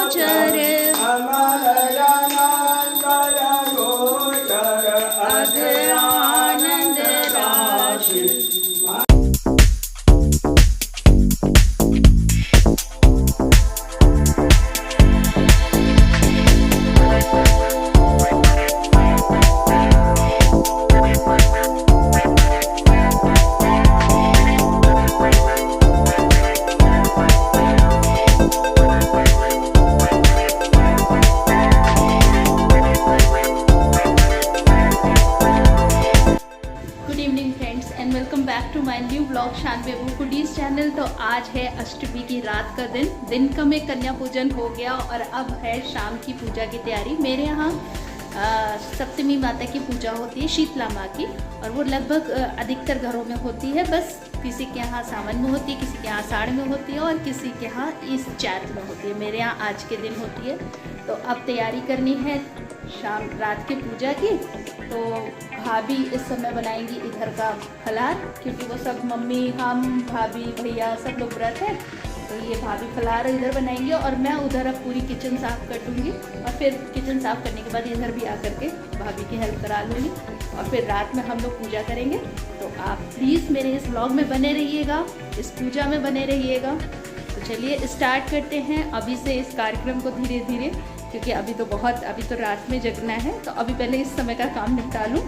गोचर अध आनंद राशि। Welcome back to my new blog Shaan Bebu foodies channel. तो आज है अष्टमी की रात का दिन का में कन्या पूजन हो गया और अब है शाम की पूजा की तैयारी। मेरे यहाँ सप्तमी माता की पूजा होती है, शीतला माँ की, और वो लगभग अधिकतर घरों में होती है। बस किसी के यहाँ सावन में होती है, किसी के यहाँ आषाढ़ में होती है और किसी के यहाँ इस चैत में होती है। मेरे यहाँ आज के दिन होती है। तो अब तैयारी करनी है शाम रात की पूजा की। तो भाभी इस समय बनाएंगी इधर का फलाहार, क्योंकि वो सब मम्मी, हम, भाभी, भैया सब लोग व्रत है। तो ये भाभी फलाहार इधर बनाएंगे और मैं उधर अब पूरी किचन साफ़ कर दूँगी और फिर किचन साफ़ करने के बाद इधर भी आकर के भाभी की हेल्प करा लूँगी और फिर रात में हम लोग पूजा करेंगे। तो आप प्लीज़ मेरे इस व्लॉग में बने रहिएगा, इस पूजा में बने रहिएगा। तो चलिए स्टार्ट करते हैं अभी से इस कार्यक्रम को धीरे धीरे, क्योंकि अभी तो रात में जगना है। तो अभी पहले इस समय का काम निपटा लूँ।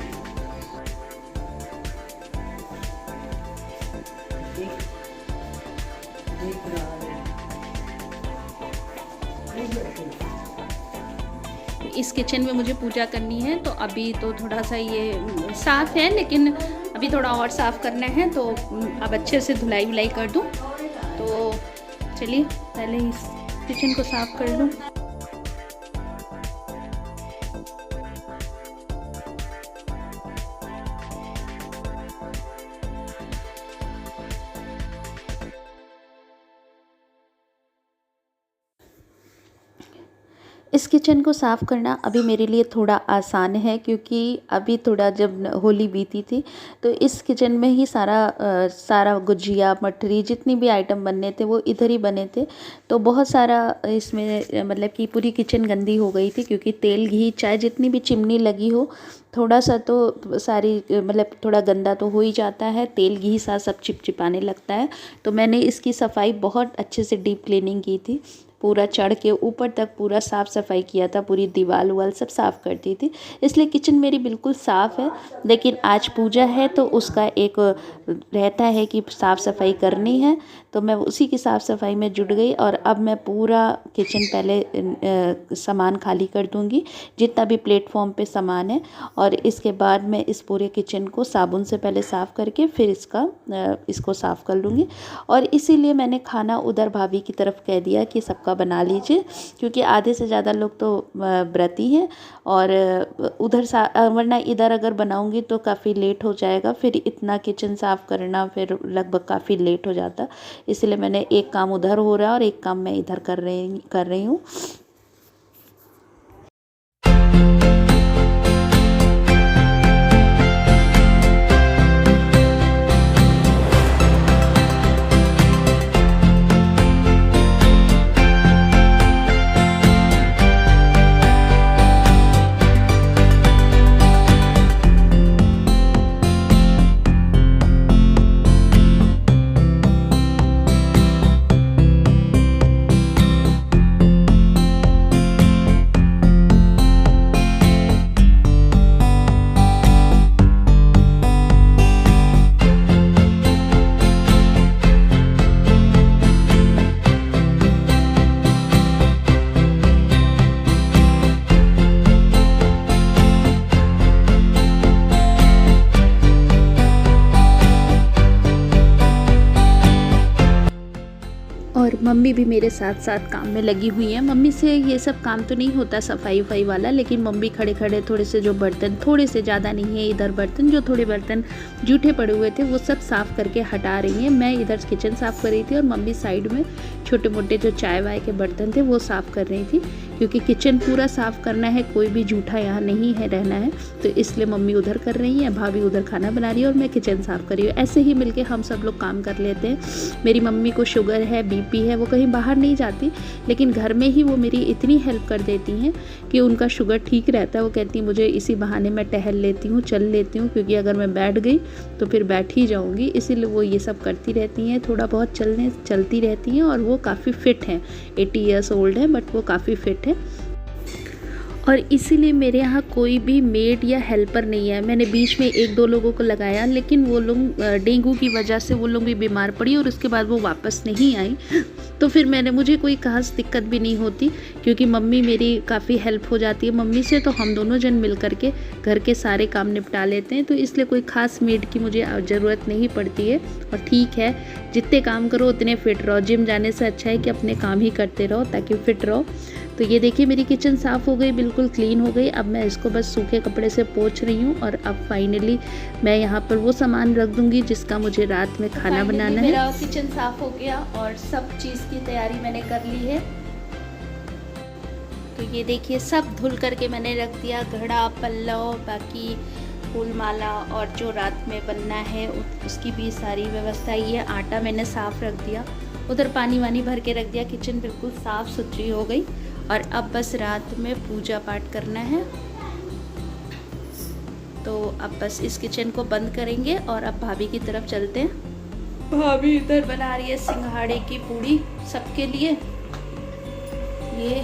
इस किचन में मुझे पूजा करनी है, तो अभी तो थोड़ा सा ये साफ़ है, लेकिन अभी थोड़ा और साफ़ करना है। तो अब अच्छे से धुलाई वुलाई कर दूँ। तो चलिए पहले इस किचन को साफ़ कर लूँ। इस किचन को साफ़ करना अभी मेरे लिए थोड़ा आसान है, क्योंकि अभी थोड़ा जब होली बीती थी तो इस किचन में ही सारा गुजिया, मठरी, जितनी भी आइटम बनने थे वो इधर ही बने थे। तो बहुत सारा इसमें मतलब कि पूरी किचन गंदी हो गई थी, क्योंकि तेल, घी, चाय जितनी भी चिमनी लगी हो, थोड़ा सा तो सारी मतलब थोड़ा गंदा तो हो ही जाता है। तेल, घी सा सब चिपचिपाने लगता है। तो मैंने इसकी सफाई बहुत अच्छे से डीप क्लीनिंग की थी, पूरा चढ़ के ऊपर तक पूरा साफ़ सफाई किया था, पूरी दीवार वाल सब साफ़ करती थी। इसलिए किचन मेरी बिल्कुल साफ़ है। लेकिन आज पूजा है तो उसका एक रहता है कि साफ़ सफाई करनी है, तो मैं उसी की साफ़ सफाई में जुट गई। और अब मैं पूरा किचन पहले सामान खाली कर दूंगी, जितना भी प्लेटफॉर्म पे सामान है, और इसके बाद मैं इस पूरे किचन को साबुन से पहले साफ़ करके फिर इसको साफ़ कर लूँगी। और इसीलिए मैंने खाना उधर भाभी की तरफ कह दिया कि सबका बना लीजिए, क्योंकि आधे से ज़्यादा लोग तो व्रती हैं और वरना इधर अगर बनाऊंगी तो काफ़ी लेट हो जाएगा। फिर इतना किचन साफ़ करना फिर लगभग काफ़ी लेट हो जाता। इसलिए मैंने एक काम उधर हो रहा है और एक काम मैं इधर कर रही हूँ। और मम्मी भी मेरे साथ साथ काम में लगी हुई हैं। मम्मी से ये सब काम तो नहीं होता सफाई वफाई वाला, लेकिन मम्मी खड़े खड़े थोड़े से जो बर्तन, थोड़े से ज़्यादा नहीं है इधर बर्तन, जो थोड़े बर्तन जूठे पड़े हुए थे वो सब साफ़ करके हटा रही हैं। मैं इधर किचन साफ़ कर रही थी और मम्मी साइड में छोटे मोटे जो चाय वाय के बर्तन थे वो साफ़ कर रही थी, क्योंकि किचन पूरा साफ़ करना है, कोई भी जूठा यहाँ नहीं है रहना है। तो इसलिए मम्मी उधर कर रही हैं, भाभी उधर खाना बना रही है और मैं किचन साफ़ कर रही हूँ। ऐसे ही मिलके हम सब लोग काम कर लेते हैं। मेरी मम्मी को शुगर है, बीपी है, वो कहीं बाहर नहीं जाती, लेकिन घर में ही वो मेरी इतनी हेल्प कर देती हैं कि उनका शुगर ठीक रहता है। वो कहती हैं मुझे इसी बहाने मैं टहल लेती हूँ, चल लेती हूँ, क्योंकि अगर मैं बैठ गई तो फिर बैठ ही जाऊँगी। इसीलिए वो ये सब करती रहती हैं, थोड़ा बहुत चलती रहती हैं। और वो काफ़ी फ़िट हैं, 80 ईयर्स ओल्ड हैं, बट वो काफ़ी फ़िट हैं। और इसीलिए मेरे यहाँ कोई भी मेड या हेल्पर नहीं है। मैंने बीच में 1-2 लोगों को लगाया, लेकिन वो लोग डेंगू की वजह से वो लोग भी बीमार पड़ी और उसके बाद वो वापस नहीं आई। तो फिर मुझे कोई खास दिक्कत भी नहीं होती, क्योंकि मम्मी मेरी काफ़ी हेल्प हो जाती है मम्मी से, तो हम दोनों जन मिल करके घर के सारे काम निपटा लेते हैं। तो इसलिए कोई ख़ास मेड की मुझे ज़रूरत नहीं पड़ती है। और ठीक है, जितने काम करो उतने फिट रहो। जिम जाने से अच्छा है कि अपने काम ही करते रहो ताकि फ़िट रहो। तो ये देखिए मेरी किचन साफ़ हो गई, बिल्कुल क्लीन हो गई। अब मैं इसको बस सूखे कपड़े से पोंछ रही हूँ। और अब फाइनली मैं यहाँ पर वो सामान रख दूँगी जिसका मुझे रात में खाना बनाना है। मेरा किचन साफ़ हो गया और सब चीज़ की तैयारी मैंने कर ली है। तो ये देखिए सब धुल करके मैंने रख दिया, घड़ा, पल्लव, बाकी फूल माला, और जो रात में बनना है उसकी भी सारी व्यवस्था। ये आटा मैंने साफ़ रख दिया, उधर पानी वानी भर के रख दिया। किचन बिल्कुल साफ़ सुथरी हो गई। और अब बस रात में पूजा पाठ करना है। तो अब बस इस किचन को बंद करेंगे और अब भाभी की तरफ चलते हैं। भाभी इधर बना रही है सिंघाड़े की पूड़ी सबके लिए ये,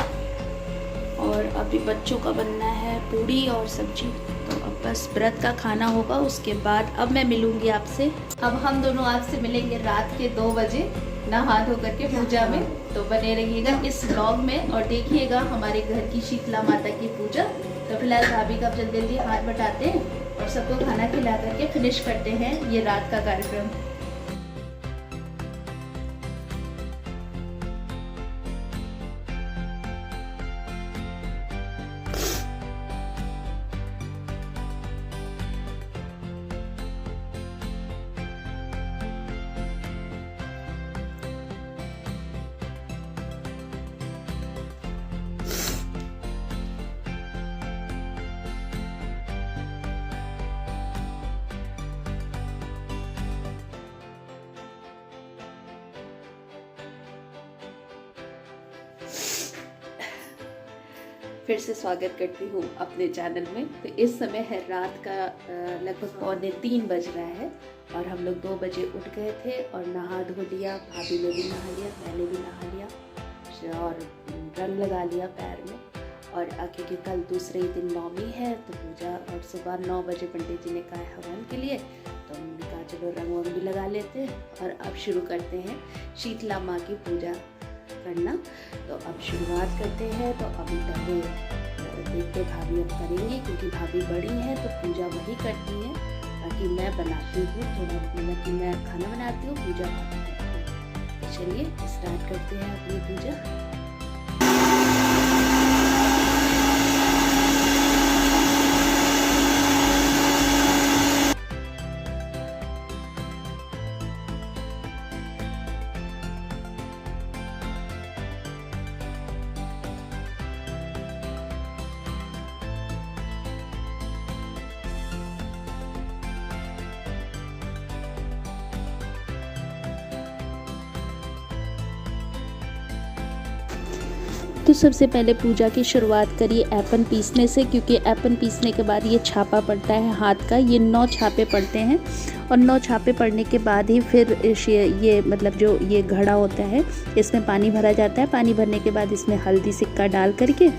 और अभी बच्चों का बनना है पूड़ी और सब्जी। तो अब बस व्रत का खाना होगा, उसके बाद अब मैं मिलूंगी आपसे। अब हम दोनों आपसे मिलेंगे रात के 2 बजे नहा धो करके पूजा में। तो बने रहिएगा इस व्लॉग में और देखिएगा हमारे घर की शीतला माता की पूजा। तो फिलहाल भाभी का जल्दी जल्दी हाथ बटाते हैं और सबको खाना खिला करके फिनिश करते हैं ये रात का कार्यक्रम। फिर से स्वागत करती हूँ अपने चैनल में। तो इस समय है रात का लगभग 2:45 बज रहा है और हम लोग 2 बजे उठ गए थे और नहा धो लिया। भाभी ने भी नहा लिया, मैंने भी नहा लिया और रंग लगा लिया पैर में। और क्योंकि कल दूसरे ही दिन नौमी है तो पूजा, और सुबह 9 बजे पंडित जी ने कहा है हवन के लिए, तो हमने कहा चलो रंग वंग भी लगा लेते हैं और अब शुरू करते हैं शीतला माँ की पूजा करना। तो अब शुरुआत करते हैं। तो अभी पहले देखते भाभी अब करेंगे, क्योंकि भाभी बड़ी हैं तो पूजा वही करती हैं, बाकी मैं बनाती हूँ थोड़ा, मतलब कि मैं खाना बनाती हूँ, पूजा करती हूँ। तो चलिए स्टार्ट करते हैं अपनी पूजा। तो सबसे पहले पूजा की शुरुआत करिए एपन पीसने से, क्योंकि एपन पीसने के बाद ये छापा पड़ता है हाथ का। ये 9 छापे पड़ते हैं और 9 छापे पड़ने के बाद ही फिर ये मतलब जो ये घड़ा होता है इसमें पानी भरा जाता है। पानी भरने के बाद इसमें हल्दी सिक्का डाल करके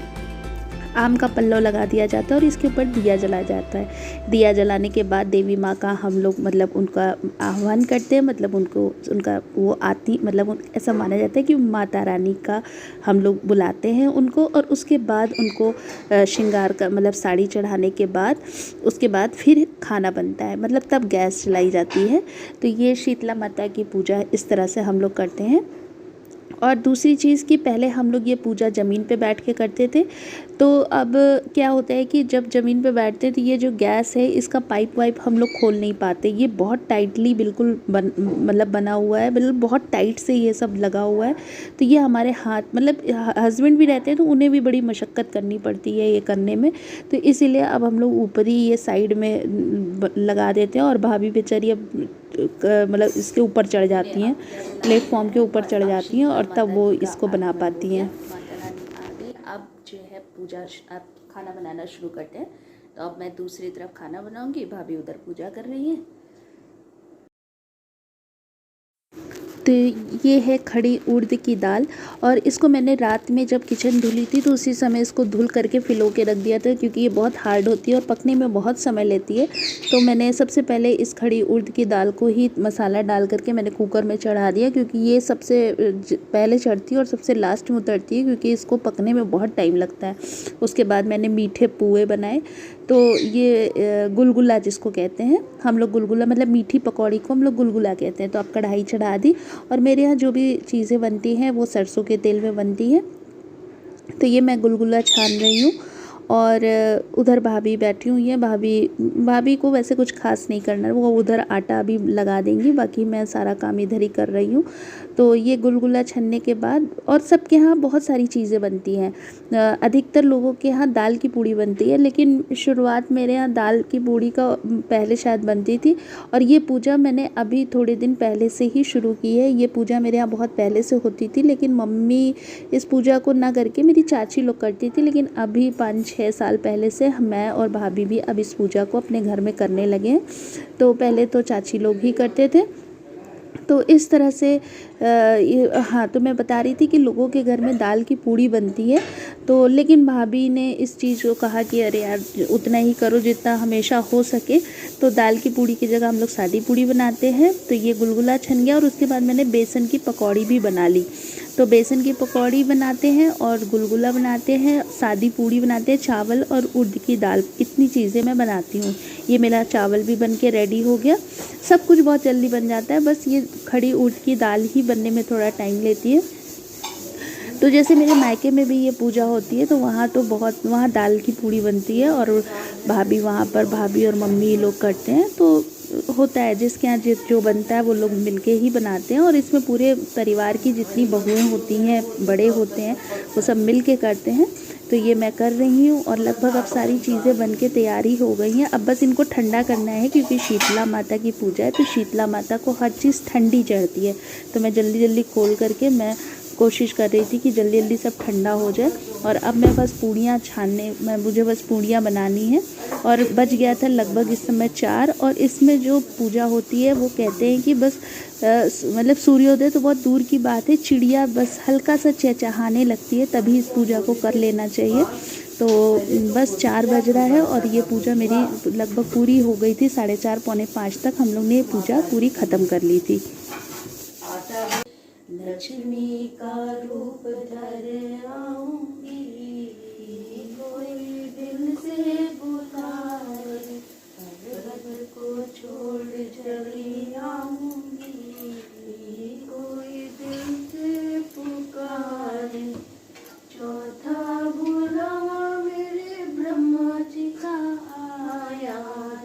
आम का पल्लव लगा दिया जाता है और इसके ऊपर दिया जला जाता है। दिया जलाने के बाद देवी माँ का हम लोग मतलब उनका आह्वान करते हैं, मतलब उनका वो आती, मतलब ऐसा माना जाता है कि माता रानी का हम लोग बुलाते हैं उनको। और उसके बाद उनको श्रृंगार का मतलब साड़ी चढ़ाने के बाद उसके बाद फिर खाना बनता है, मतलब तब गैस जलाई जाती है। तो ये शीतला माता की पूजा इस तरह से हम लोग करते हैं। और दूसरी चीज़ कि पहले हम लोग ये पूजा ज़मीन पे बैठ के करते थे, तो अब क्या होता है कि जब ज़मीन पे बैठते हैं तो ये जो गैस है इसका पाइप वाइप हम लोग खोल नहीं पाते। ये बहुत टाइटली बिल्कुल मतलब बना हुआ है, बिल्कुल बहुत टाइट से ये सब लगा हुआ है। तो ये हमारे हाथ मतलब हस्बैंड भी रहते हैं तो उन्हें भी बड़ी मशक्क़त करनी पड़ती है ये करने में। तो इसीलिए अब हम लोग ऊपर ही ये साइड में लगा देते हैं और भाभी बेचारी अब मतलब इसके ऊपर चढ़ जाती हैं, प्लेटफॉर्म के ऊपर चढ़ जाती हैं और तब वो इसको बना पाती हैं। अब जो है पूजा, अब खाना बनाना शुरू करते हैं। तो अब मैं दूसरी तरफ खाना बनाऊंगी, भाभी उधर पूजा कर रही हैं। तो ये है खड़ी उड़द की दाल और इसको मैंने रात में जब किचन धुली थी तो उसी समय इसको धुल करके फिलो के रख दिया था, क्योंकि ये बहुत हार्ड होती है और पकने में बहुत समय लेती है। तो मैंने सबसे पहले इस खड़ी उड़द की दाल को ही मसाला डाल करके मैंने कुकर में चढ़ा दिया, क्योंकि ये सबसे पहले चढ़ती है और सबसे लास्ट में उतरती है, क्योंकि इसको पकने में बहुत टाइम लगता है। उसके बाद मैंने मीठे पुए बनाए। तो ये गुलगुला जिसको कहते हैं हम लोग, गुलगुला मतलब मीठी पकौड़ी को हम लोग गुलगुला कहते हैं। तो अब कढ़ाई चढ़ा दी और मेरे यहाँ जो भी चीज़ें बनती हैं वो सरसों के तेल में बनती हैं। तो ये मैं गुलगुला छान रही हूँ और उधर भाभी बैठी हुई हैं। भाभी को वैसे कुछ खास नहीं करना, वो उधर आटा भी लगा देंगी, बाकी मैं सारा काम इधर ही कर रही हूँ। तो ये गुलगुला छनने के बाद, और सबके यहाँ बहुत सारी चीज़ें बनती हैं। अधिकतर लोगों के यहाँ दाल की पूड़ी बनती है, लेकिन शुरुआत मेरे यहाँ दाल की पूड़ी का पहले शायद बनती थी। और ये पूजा मैंने अभी थोड़े दिन पहले से ही शुरू की है। ये पूजा मेरे यहाँ बहुत पहले से होती थी, लेकिन मम्मी इस पूजा को ना करके मेरी चाची लोग करती थी। लेकिन अभी 5-6 साल पहले से मैं और भाभी भी अब इस पूजा को अपने घर में करने लगे हैं। तो पहले तो चाची लोग ही करते थे। तो इस तरह से हाँ, तो मैं बता रही थी कि लोगों के घर में दाल की पूड़ी बनती है। तो लेकिन भाभी ने इस चीज़ को कहा कि अरे यार, उतना ही करो जितना हमेशा हो सके। तो दाल की पूड़ी की जगह हम लोग सादी पूड़ी बनाते हैं। तो ये गुलगुला छन गया और उसके बाद मैंने बेसन की पकौड़ी भी बना ली। तो बेसन की पकौड़ी बनाते हैं और गुलगुला बनाते हैं, सादी पूड़ी बनाते हैं, चावल और उड़द की दाल, इतनी चीज़ें मैं बनाती हूँ। ये मेरा चावल भी बन के रेडी हो गया। सब कुछ बहुत जल्दी बन जाता है, बस ये खड़ी उड़द की दाल ही बनने में थोड़ा टाइम लेती है। तो जैसे मेरे मायके में भी ये पूजा होती है तो वहाँ दाल की पूड़ी बनती है और भाभी वहाँ पर भाभी और मम्मी लोग करते हैं। तो होता है जिसके यहाँ जो बनता है वो लोग मिलके ही बनाते हैं। और इसमें पूरे परिवार की जितनी बहुएं होती हैं, बड़े होते हैं, वो सब मिल के करते हैं। तो ये मैं कर रही हूँ और लगभग अब सारी चीज़ें बन के तैयारी हो गई हैं। अब बस इनको ठंडा करना है, क्योंकि शीतला माता की पूजा है तो शीतला माता को हर चीज़ ठंडी चढ़ती है। तो मैं जल्दी जल्दी खोल करके मैं कोशिश कर रही थी कि जल्दी जल्दी सब ठंडा हो जाए। और अब मैं बस पूड़ियाँ मुझे बस पूड़ियाँ बनानी है। और बज गया था लगभग इस समय 4। और इसमें जो पूजा होती है वो कहते हैं कि बस मतलब सूर्योदय तो बहुत दूर की बात है, चिड़िया बस हल्का सा चहचहाने लगती है तभी इस पूजा को कर लेना चाहिए। तो बस 4 बज रहा है और ये पूजा मेरी लगभग पूरी हो गई थी। 4:30 पौने 5 तक हम लोग ने ये पूजा पूरी ख़त्म कर ली थी। लक्ष्मी का रूप धर आऊंगी, कोई दिल से पुकारे, घर को छोड़ चली आऊंगी, कोई दिल से पुकारे। चौथा बुलावा मेरे ब्रह्मा जी का आया,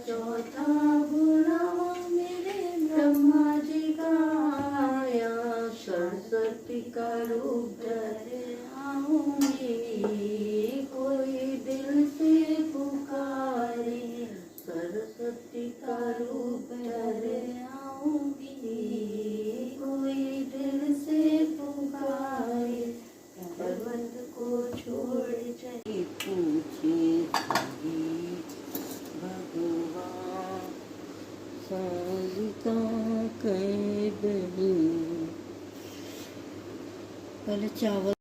चौथा बुलावा मेरे ब्रह्मा जी का आया, सरस्वती का रूप धर आऊंगी, कोई दिल से पुकारे, सरस्वती का रूप धर आऊंगी, कोई दिल से पुकारे, पर्वत को छोड़ चली पूछे भगवान, सरिता कैबली। पहले चावल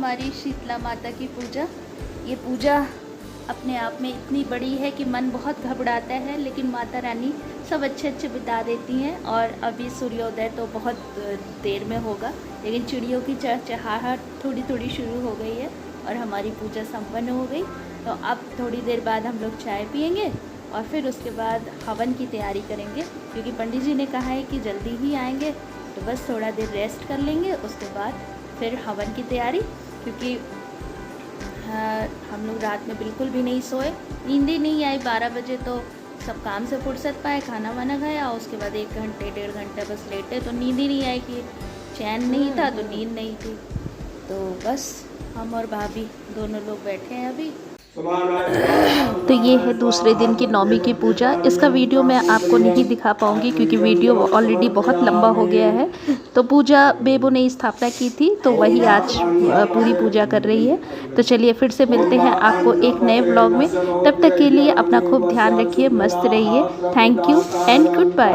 हमारी शीतला माता की पूजा। ये पूजा अपने आप में इतनी बड़ी है कि मन बहुत घबराता है, लेकिन माता रानी सब अच्छे अच्छे बिता देती हैं। और अभी सूर्योदय तो बहुत देर में होगा, लेकिन चिड़ियों की चहचहाहट थोड़ी थोड़ी शुरू हो गई है और हमारी पूजा संपन्न हो गई। तो अब थोड़ी देर बाद हम लोग चाय पियेंगे और फिर उसके बाद हवन की तैयारी करेंगे, क्योंकि पंडित जी ने कहा है कि जल्दी ही आएंगे, तो बस थोड़ा देर रेस्ट कर लेंगे, उसके बाद फिर हवन की तैयारी। क्योंकि हम लोग रात में बिल्कुल भी नहीं सोए, नींद ही नहीं आई। 12 बजे तो सब काम से फुर्सत पाए, खाना वाना खाया, उसके बाद 1 घंटे 1.5 घंटे बस लेटे, तो नींद ही नहीं आई कि चैन नहीं था तो नींद नहीं थी। तो बस हम और भाभी दोनों लोग बैठे हैं अभी। तो ये है दूसरे दिन की नौमी की पूजा। इसका वीडियो मैं आपको नहीं दिखा पाऊँगी क्योंकि वीडियो ऑलरेडी बहुत लंबा हो गया है। तो पूजा बेबो ने स्थापना की थी, तो वही आज पूरी पूजा कर रही है। तो चलिए फिर से मिलते हैं आपको एक नए व्लॉग में। तब तक के लिए अपना खूब ध्यान रखिए, मस्त रहिए। Thank you and good bye.